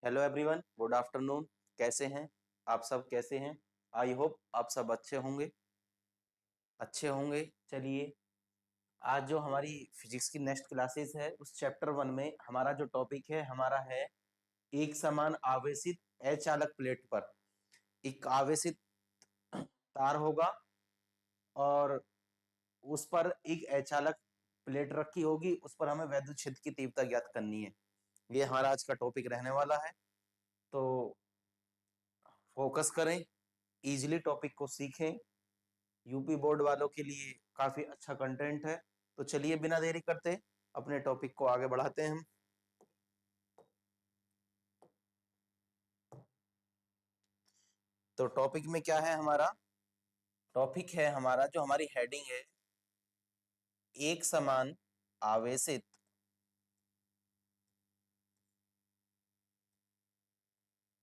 Hello everyone, good afternoon. कैसे हैं आप सब? कैसे हैं? आई होप आप सब अच्छे होंगे। चलिए, आज जो हमारी फिजिक्स की नेक्स्ट क्लासेस है उस चैप्टर 1 में हमारा जो टॉपिक है हमारा है एक समान आवेशित अचालक प्लेट पर एक आवेशित तार होगा और उस पर एक अचालक प्लेट रखी होगी, उस पर हमें वैद्युत क्षेत्र की तीव्रता ज्ञात करनी है। ये हमारा आज का टॉपिक रहने वाला है, तो फोकस करें, इजीली टॉपिक को सीखें। यूपी बोर्ड वालों के लिए काफी अच्छा कंटेंट है। तो चलिए बिना देरी करते अपने टॉपिक को आगे बढ़ाते हैं हम। तो टॉपिक में क्या है हमारा? टॉपिक है हमारा, जो हमारी हेडिंग है, एक समान आवेशित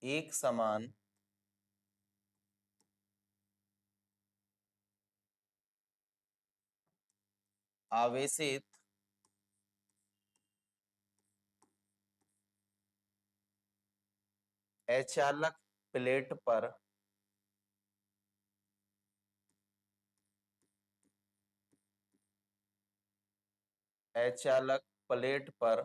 एक समान आवेशित अचालक प्लेट पर अचालक प्लेट पर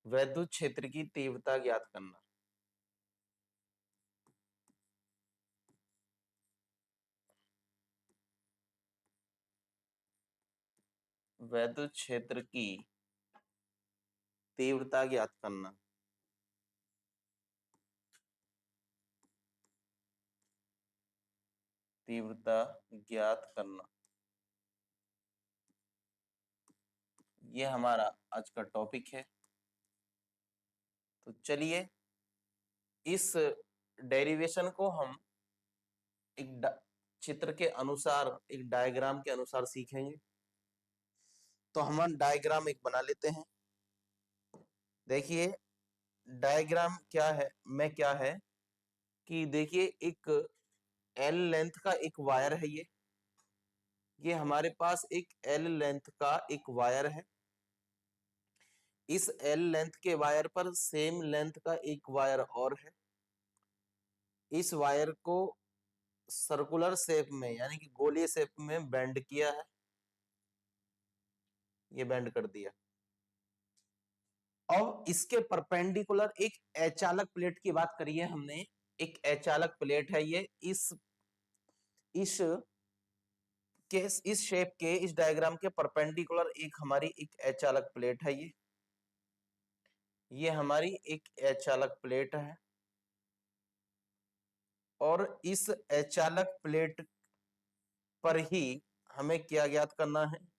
वैद्युत क्षेत्र की तीव्रता ज्ञात करना। वैद्युत क्षेत्र की तीव्रता ज्ञात करना। तीव्रता ज्ञात करना, ये हमारा आज का टॉपिक है। तो चलिए, इस डेरिवेशन को हम एक चित्र के अनुसार, एक डायग्राम के अनुसार सीखेंगे। तो हम डायग्राम एक बना लेते हैं। देखिए, डायग्राम क्या है क्या है कि देखिए, एक एल लेंथ का एक वायर है। ये हमारे पास एक एल लेंथ का एक वायर है। इस एल लेंथ के वायर पर सेम लेंथ का एक वायर और है। इस वायर को सर्कुलर शेप में, यानी कि गोलीय शेप में बेंड किया है। ये बेंड कर दिया। अब इसके परपेंडिकुलर एक अचालक प्लेट की बात करिए हमने। एक अचालक प्लेट है ये। इस शेप के, इस डायग्राम के परपेंडिकुलर एक हमारी एक अचालक प्लेट है। ये हमारी एक अचालक प्लेट है और इस अचालक प्लेट पर ही हमें क्या ज्ञात करना है?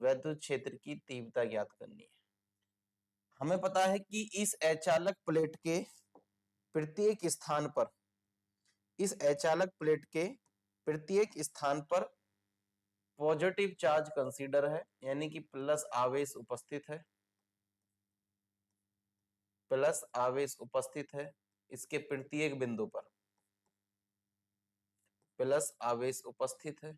वैद्युत क्षेत्र की तीव्रता ज्ञात करनी है। हमें पता है कि इस अचालक प्लेट के प्रत्येक स्थान पर, इस अचालक प्लेट के प्रत्येक स्थान पर पॉजिटिव चार्ज कंसीडर है, यानी कि प्लस आवेश उपस्थित है। प्लस आवेश उपस्थित है इसके प्रत्येक बिंदु पर, प्लस आवेश उपस्थित है।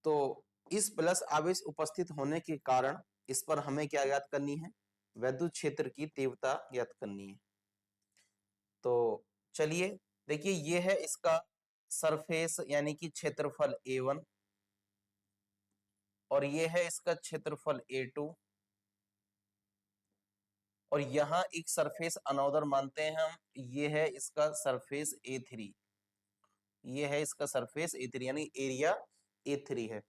तो इस प्लस आवेश उपस्थित होने के कारण इस पर हमें क्या ज्ञात करनी है? वैद्युत क्षेत्र की तीव्रता ज्ञात करनी है। तो चलिए, देखिए, ये है इसका सरफेस, यानी कि क्षेत्रफल A1, और ये है इसका क्षेत्रफल A2, और यहाँ एक सरफेस अनोदर मानते हैं हम, ये है इसका सरफेस A3। ये है इसका सरफेस A3, यानी एरिया A3 है।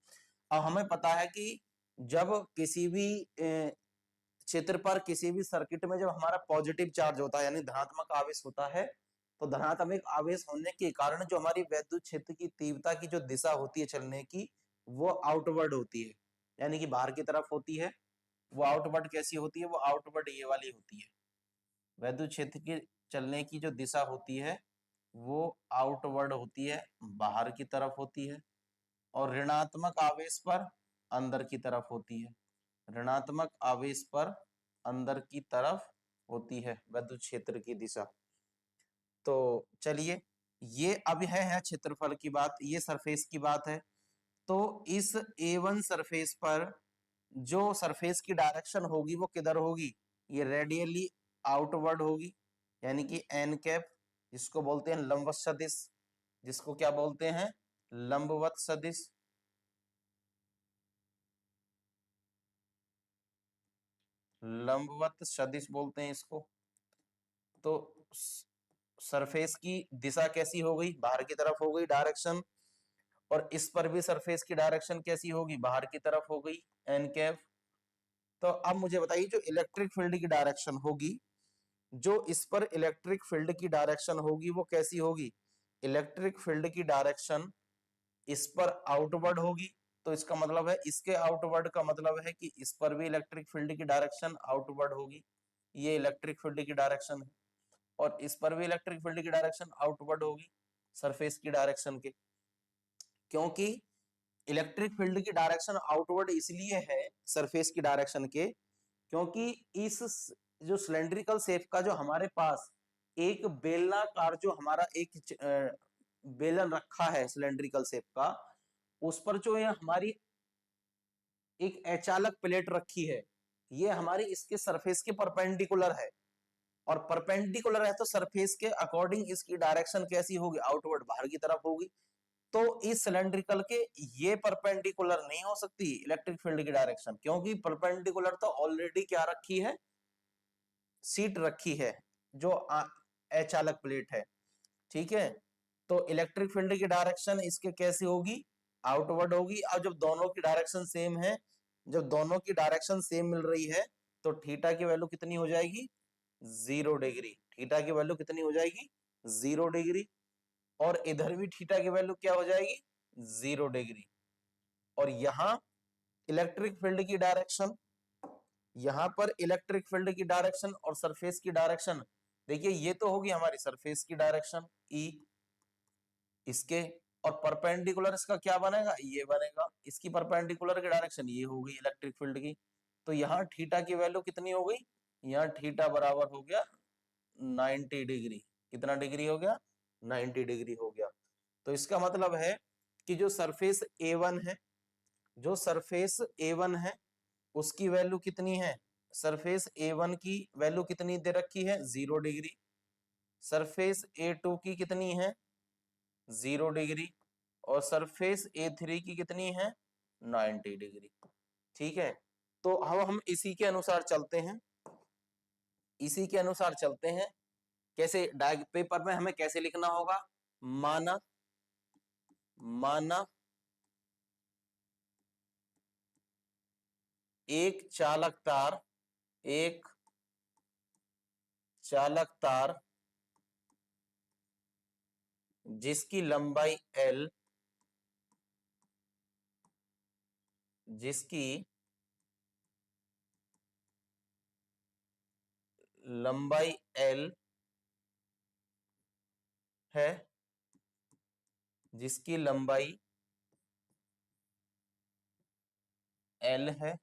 अब हमें पता है कि जब किसी भी क्षेत्र पर, किसी भी सर्किट में, जब हमारा पॉजिटिव चार्ज होता है, यानी धनात्मक आवेश होता है, तो धनात्मक आवेश होने के कारण जो हमारी वैद्युत क्षेत्र की तीव्रता की जो दिशा होती है चलने की, वो आउटवर्ड होती है, यानी कि बाहर की तरफ होती है। वो आउटवर्ड कैसी होती है? वो आउटवर्ड ये वाली होती है। वैद्युत क्षेत्र के चलने की जो दिशा होती है वो आउटवर्ड होती है, बाहर की तरफ होती है। और ऋणात्मक आवेश पर अंदर की तरफ होती है। ऋणात्मक आवेश पर अंदर की तरफ होती है वैद्युत क्षेत्र की दिशा। तो चलिए, ये अब है क्षेत्रफल की बात, ये सरफेस की बात है। तो इस A1 सरफेस पर जो सरफेस की डायरेक्शन होगी वो किधर होगी, ये रेडियली आउटवर्ड होगी, यानी कि एन कैप, जिसको बोलते हैं लंबवत सदिश, जिसको क्या बोलते हैं, लंबवत सदिश। लंबवत सदिश बोलते हैं इसको। तो सरफेस की दिशा कैसी हो गई, बाहर की तरफ हो गई डायरेक्शन, और इस पर भी सरफेस की डायरेक्शन कैसी होगी, बाहर की तरफ हो गई, एन कैप। तो अब मुझे बताइए जो इलेक्ट्रिक फील्ड की डायरेक्शन होगी, जो इस पर इलेक्ट्रिक फील्ड की डायरेक्शन होगी वो कैसी होगी, इलेक्ट्रिक फील्ड की डायरेक्शन इस पर आउटवर्ड होगी। तो इसका मतलब है, इसके आउटवर्ड का मतलब है कि इस पर भी इलेक्ट्रिक फील्ड की डायरेक्शन आउटवर्ड होगी, ये इलेक्ट्रिक फील्ड की डायरेक्शन है। और इस पर भी इलेक्ट्रिक फील्ड की डायरेक्शन आउटवर्ड होगी सरफेस की डायरेक्शन के, क्योंकि इलेक्ट्रिक फील्ड की डायरेक्शन आउटवर्ड इसलिए है सरफेस की डायरेक्शन के, क्योंकि इस जो सिलेंड्रिकल शेप का जो हमारे पास एक बेलनाकार जो हमारा एक बेलन रखा है सिलेंड्रिकल शेप का, उस पर जो ये हमारी एक अचालक प्लेट रखी है, ये हमारी इसके सरफेस के परपेंडिकुलर है, और परपेंडिकुलर है तो सरफेस के अकॉर्डिंग इसकी डायरेक्शन कैसी होगी, आउटवर्ड, बाहर की तरफ होगी। तो इस सिलेंड्रिकल के ये परपेंडिकुलर नहीं हो सकती इलेक्ट्रिक फील्ड की डायरेक्शन, क्योंकि परपेंडिकुलर तो ऑलरेडी क्या रखी है, सीट रखी है, जो अचालक प्लेट है, ठीक है। तो इलेक्ट्रिक फील्ड की डायरेक्शन इसके कैसी होगी, आउटवर्ड होगी। और जब दोनों की डायरेक्शन सेम है, जब दोनों की डायरेक्शन सेम मिल रही है, तो थीटा की वैल्यू कितनी हो जाएगी, 0 डिग्री। थीटा की वैल्यू कितनी हो जाएगी, 0 डिग्री। और इधर भी थीटा की वैल्यू क्या हो जाएगी, 0 डिग्री। और यहां इलेक्ट्रिक फील्ड की डायरेक्शन, यहां पर इलेक्ट्रिक फील्ड की डायरेक्शन और सरफेस की डायरेक्शन, देखिए ये तो होगी हमारी सरफेस की डायरेक्शन ई, इसके, और परपेंडिकुलर इसका क्या बनेगा, ये बनेगा, इसकी परपेंडिकुलर की डायरेक्शन ये हो गई इलेक्ट्रिक फील्ड की। तो यहाँ थीटा की वैल्यू कितनी हो गई, यहाँ थीटा बराबर हो गया 90 डिग्री। कितना डिग्री हो गया, 90 डिग्री हो गया। तो इसका मतलब है कि जो सरफेस A1 है, जो सरफेस A1 है उसकी वैल्यू कितनी है, सरफेस A1 की वैल्यू कितनी दे रखी है, 0 डिग्री। सरफेस A2 की कितनी है, 0 डिग्री। और सरफेस A3 की कितनी है, 90 डिग्री। ठीक है, तो हम इसी के अनुसार चलते हैं, इसी के अनुसार चलते हैं। कैसे डायग पेपर में हमें कैसे लिखना होगा, माना, माना एक चालक तार, एक चालक तार जिसकी लंबाई L, जिसकी लंबाई L है, जिसकी लंबाई L है,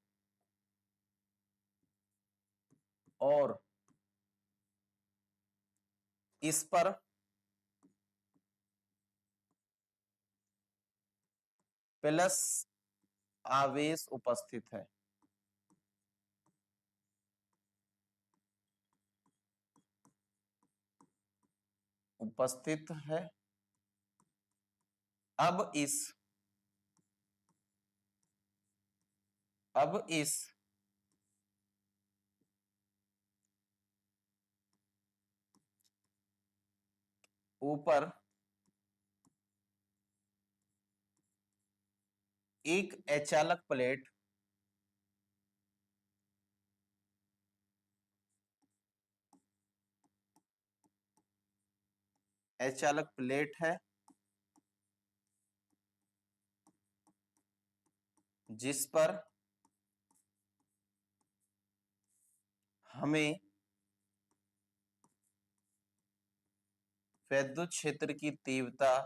और इस पर प्लस आवेश उपस्थित है, उपस्थित है। अब इस, अब इस ऊपर एक अचालक प्लेट, अचालक प्लेट है, जिस पर हमें विद्युत क्षेत्र की तीव्रता,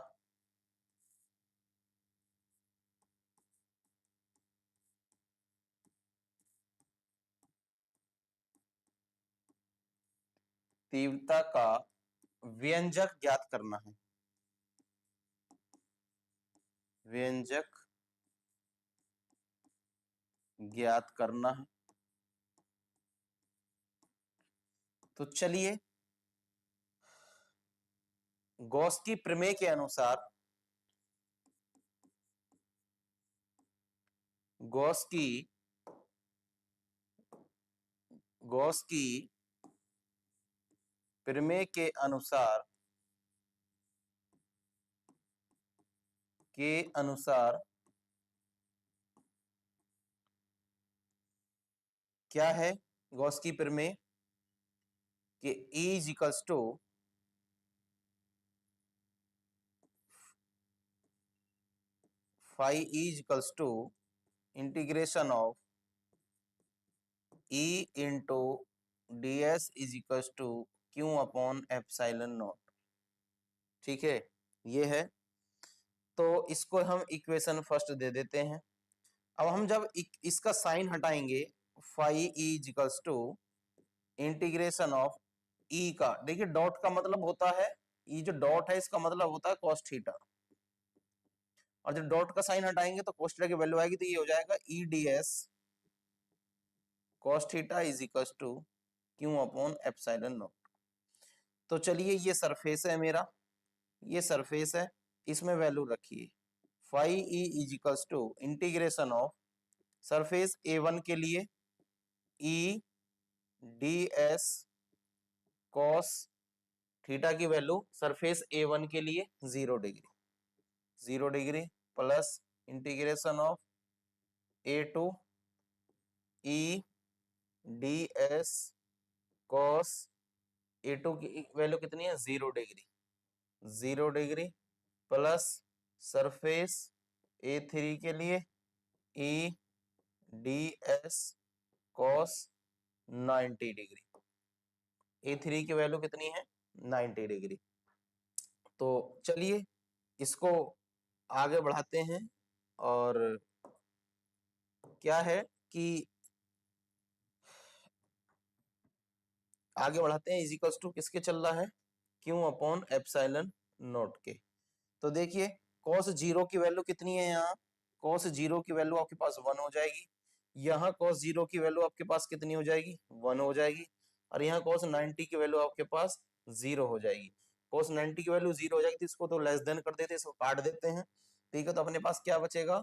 तीव्रता का व्यंजक ज्ञात करना है, व्यंजक ज्ञात करना है। तो चलिए, गॉस की प्रमेय के अनुसार गॉस की प्रमेय के अनुसार क्या है गॉस की प्रमेय कि E is equals to phi E is equals to integration of E into D S is equals to Q upon epsilon not. ठीक है, ये है। तो इसको हम इक्वेशन फर्स्ट दे देते हैं। अब हम जब इसका साइन हटाएंगे, phi E is equals to integration of E का, देखिए डॉट का मतलब होता है, ये जो डॉट है इसका मतलब होता है cos थीटा, और जब डॉट का साइन हटाएंगे तो cos थीटा की वैल्यू आएगी, तो ये हो जाएगा E D S cos theta is equal to Q upon epsilon not. तो चलिए, ये सरफेस है मेरा, ये सरफेस है, इसमें वैल्यू रखिए phi E is equal to integration of surface A1 के लिए E D S cos theta की वैल्यू सरफेस A1 के लिए 0 degree plus integration of A2 E D S cos A2 की वैल्यू कितनी है 0 डिग्री प्लस सरफेस A3 के लिए E D S cos 90 degree. A3 की वैल्यू कितनी है 90 डिग्री। तो चलिए इसको आगे बढ़ाते हैं, और क्या है कि आगे बढ़ाते हैं, इज इक्वल्स टू किसके चल रहा है, क्यू अपॉन एप्सिलॉन नॉट के। तो देखिए cos 0 की वैल्यू कितनी है, यहाँ cos 0 की वैल्यू आपके पास 1 हो जाएगी, यहाँ cos 0 की वैल्यू आपके पास कितनी हो जाएगी 1 हो जाएगी, और यहाँ cos 90 की वैल्यू आपके पास 0 हो जाएगी। cos 90 की वैल्यू 0 हो जाएगी, तो इसको तो लेस देन कर देते हैं, इसको काट देते हैं। ठीक है, तो अपने पास क्या बचेगा,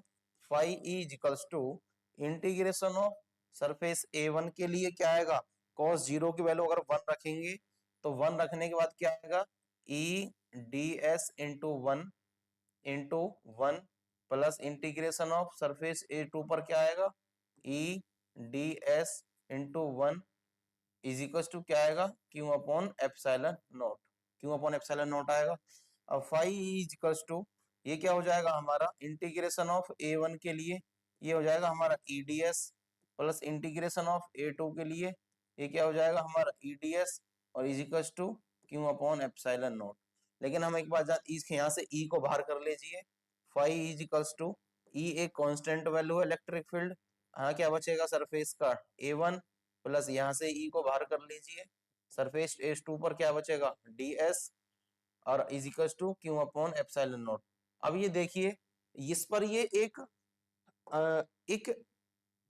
phi E is equals to integration of surface A1 के लिए क्या आएगा, cos 0 की वैल्यू अगर 1 रखेंगे तो 1 रखने के बाद क्या आएगा, E D S into 1 plus integration of surface A2 पर क्या आएगा, E D S into 1 is equal to क्या आएगा, क्यू अपॉन एप्सिलॉन नॉट आएगा। अब फाई इज इक्वल टू ये क्या हो जाएगा हमारा, इंटीग्रेशन ऑफ A1 के लिए ये हो जाएगा हमारा E D S plus integration of A2 के लिए ये क्या हो जाएगा हमारा ई डी एस, और is equal to Q upon epsilon not. लेकिन हम एक बार यहाँ से ई को बाहर कर लीजिए, फाई इज इक्वल्स टू ई एक कांस्टेंट वैल्यू है इलेक्ट्रिक फील्ड, हाँ क्या बचेगा सरफेस का A1 प्लस यहाँ से ई को बाहर कर लीजिए, सरफेस S2 पर क्या बचेगा ds और is equal to Q upon epsilon not. अब ये देखिए इस पर ये एक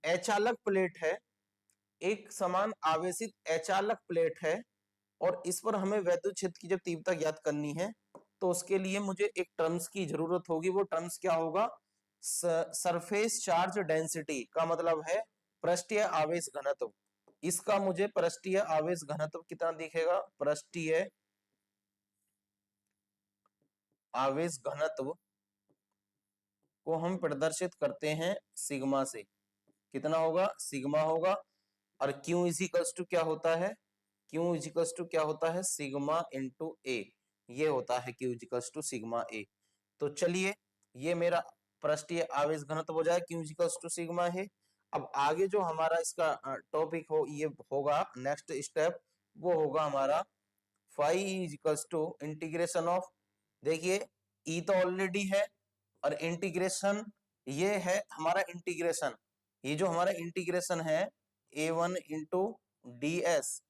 अचालक प्लेट है, एक समान आवेशित अचालक प्लेट है, और इस पर हमें वैद्युत क्षेत्र की जब तीव्रता ज्ञात करनी है तो उसके लिए मुझे एक टर्म्स की जरूरत होगी। वो टर्म्स क्या होगा, सरफेस चार्ज डेंसिटी का मतलब है पृष्ठीय आवेश घनत्व। इसका मुझे पृष्ठीय आवेश घनत्व कितना दिखेगा, पृष्ठीय आवेश घनत्व को हम प्रदर्शित करते हैं सिग्मा से, कितना होगा सिग्मा होगा, और Q इज इक्वल्स टू क्या होता है, Q इज इक्वल्स टू क्या होता है सिग्मा इंटू ए, ये होता है Q is equals to sigma A. तो चलिए ये मेरा पृष्ठीय आवेश घनत्व हो जाए Q is equals to sigma है। अब आगे जो हमारा इसका टॉपिक हो ये होगा नेक्स्ट स्टेप, वो होगा हमारा phi is equals to integration of, देखिए ई तो ऑलरेडी है और इंटीग्रेशन ये है हमारा इंटीग्रेशन, ये जो हमारा इंटीग्रेशन है A1 इंटू डी एस,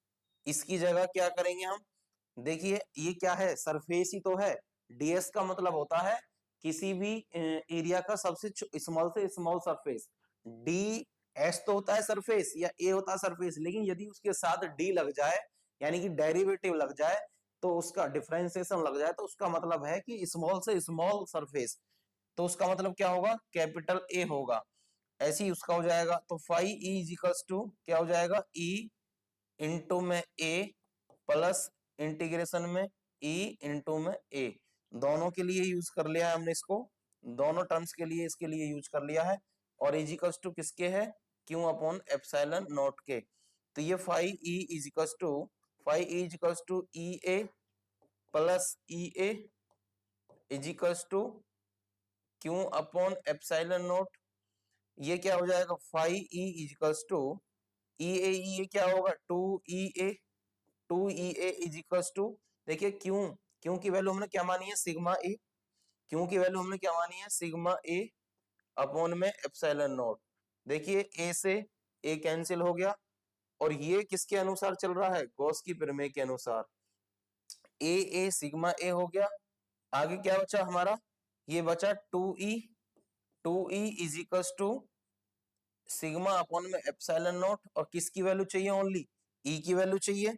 इसकी जगह क्या करेंगे हम, देखिए ये क्या है सरफेस ही तो है, ds का मतलब होता है किसी भी एरिया का सबसे स्मॉल से स्मॉल सरफेस, d एस तो होता है सरफेस या ए होता है सरफेस, लेकिन यदि उसके साथ डी लग जाए यानी कि डेरिवेटिव लग जाए तो उसका डिफरेंशिएशन लग जाए तो उसका मतलब है कि स्मॉल से स्मॉल सरफेस, तो उसका मतलब क्या होगा, कैपिटल ए होगा। ऐसे ही उसका हो जाएगा, तो phi E is equals to क्या हो जाएगा, ई इंटू में ए प्लस इंटीग्रेशन में ई इंटू में ए, दोनों के लिए यूज कर लिया है हमने इसको, दोनों टर्म्स के लिए इसके लिए यूज कर लिया है। और इज इक्वल्स टू किसके है, क्यू अपॉन एप्सिलॉन नॉट के। तो ये phi E is equals to, phi E is equals to E A plus E A is equals to Q upon epsilon naught. ये क्या हो जाएगा, phi E is equals to E A क्या होगा, two E A, two E A is equals to, देखिए Q, Q की value हमने क्या मानी है, सिग्मा ए, क्यू की वैल्यू हमने क्या मानी है, सिग्मा ए अपॉन में एप्सिलॉन नॉट। देखिए ए से ए कैंसिल हो गया, और ये किसके अनुसार चल रहा है, गॉस की प्रमेय के अनुसार। ए सिग्मा ए हो गया, आगे क्या बचा हमारा, ये बचा two E is equals to sigma upon में एप्सिलॉन नॉट, और किसकी वैल्यू चाहिए, ओनली ई की वैल्यू चाहिए।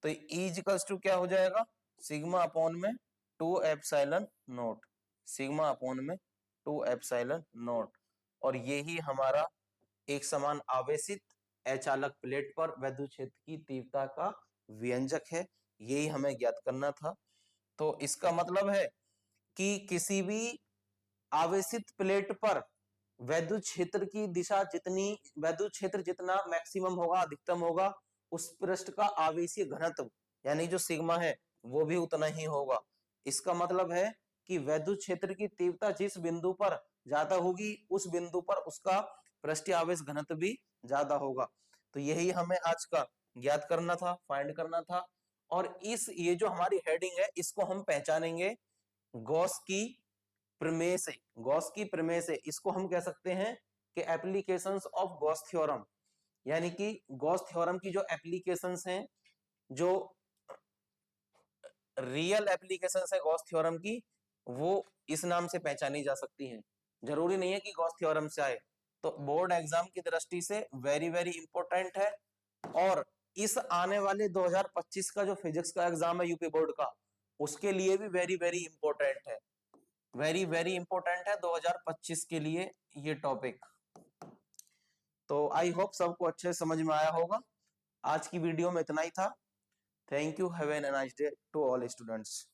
तो ई इक्वल्स टू क्या हो जाएगा, सिग्मा अपॉन में two epsilon not, sigma upon में टू एप्सिलॉन नॉट। और यही हमारा एक समान आवेशित अचालक प्लेट पर विद्युत क्षेत्र की तीव्रता का व्यंजक है, यही हमें ज्ञात करना था। तो इसका मतलब है कि किसी भी आवेशित प्लेट पर विद्युत क्षेत्र की दिशा जितनी, विद्युत क्षेत्र जितना मैक्सिमम होगा, अधिकतम होगा, उस पृष्ठ का आवेशीय घनत्व यानी जो सिग्मा है वो भी उतना ही होगा। इसका मतलब है कि विद्युत क्षेत्र की तीव्रता जिस बिंदु पर ज्यादा होगी उस बिंदु पर उसका पृष्ठीय आवेश घनत्व भी ज्यादा होगा। तो यही हमें आज का ज्ञात करना था, फाइंड करना था। और ये जो हमारी हेडिंग है इसको हम पहचानेंगे गॉस की प्रमेय से, गॉस की प्रमेय से इसको हम कह सकते हैं कि एप्लीकेशंस ऑफ गॉस थ्योरम, यानी कि गॉस थ्योरम की जो एप्लीकेशंस हैं, जो रियल एप्लीकेशंस है गॉस थ्योरम की, वो इस नाम से पहचानी जा सकती हैं। जरूरी नहीं है कि गॉस थ्योरम से आए, तो बोर्ड एग्जाम की दृष्टि से वेरी वेरी इंपॉर्टेंट है। और इस आने वाले 2025 का जो फिजिक्स का एग्जाम है यूपी बोर्ड का, उसके लिए भी वेरी वेरी इंपॉर्टेंट है, वेरी वेरी इंपॉर्टेंट है 2025 के लिए ये टॉपिक। तो आई होप सबको अच्छे समझ में आया होगा। आज की वीडियो में इतना ही था। Thank you, have a nice day to all students.